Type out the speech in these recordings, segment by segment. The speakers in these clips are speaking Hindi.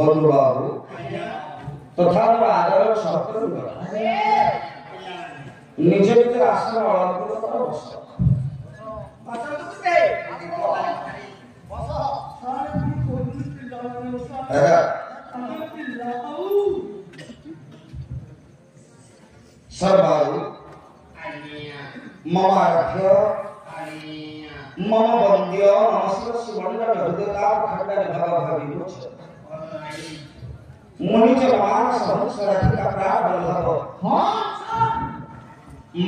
बंधु बाबू तथा आदर सत्तर निज निज आसन अलंकृत कर बस सर्वारु ममारभ्य मम वन्द्य नमस्कार सुवर्ण हृदयता खंडन भव विमुच मुनिज मान सहस्राधिक प्राण बलभ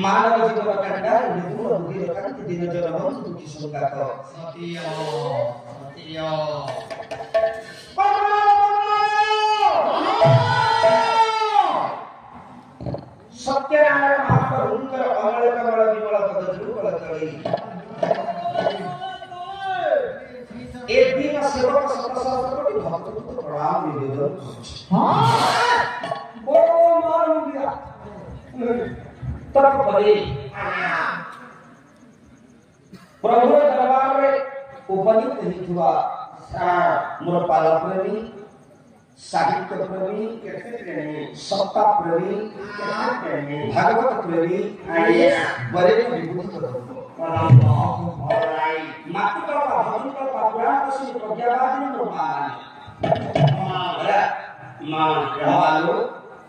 मानव जीवन कंडा निदूर बुद्धि रखंत दिन जन बंधु दुखी संगात सत्य सत्यनारायण महाप्रभुंकर अमल कमल विमल पद ध्रुवल तळी एक दिन सेवक सतसहस्र कोटि भक्त को प्रणाम निवेदन ओ मारू दिया तब परे प्रभु दरबार में उपनित हितुआ मोर पालन प्रेमी साहित्य प्रेमी सत्ता प्रेमी भागवत प्रेमी बड़े विभूत मातृका भगवत पुराण से प्रज्ञावादी मानो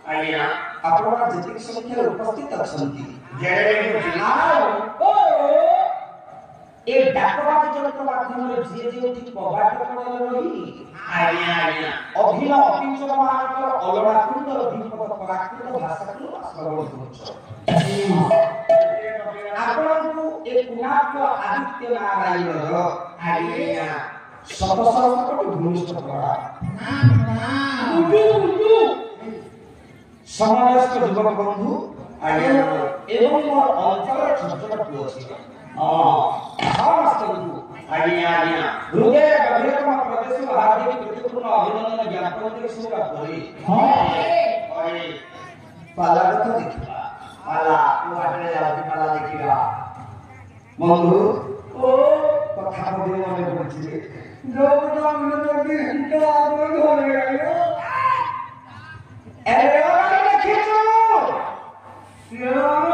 आया आपरा जतिक संख्या उपस्थित अछंती ए डाकवादी जगत माध्यम रे जे जे ठीक प्रभात पड़ल रही आया अभिनव अपिंचन मानकर अलड़ा कुंडल दीपक पराकृत भाषा को श्रवण करूछ आपनको एक पुनात्म आदित्य नारायण आया सतसहस्र भूमिष्ठ पड़ा समस्त युवक बंधु एवं मोर अंतर छोट पुओ अछि समस्त बंधु हृदय गभीरतम प्रदेश हार्दिक प्रतिपूर्ण अभिनंदन ज्ञापन के सुगा परि पाला कथा देखिबा पाला वाटले जाति पाला देखिबा बंधु ओ कथा बोले मने पड़छि जो मन में हिंसा आवे घरे आयो अरे देखियो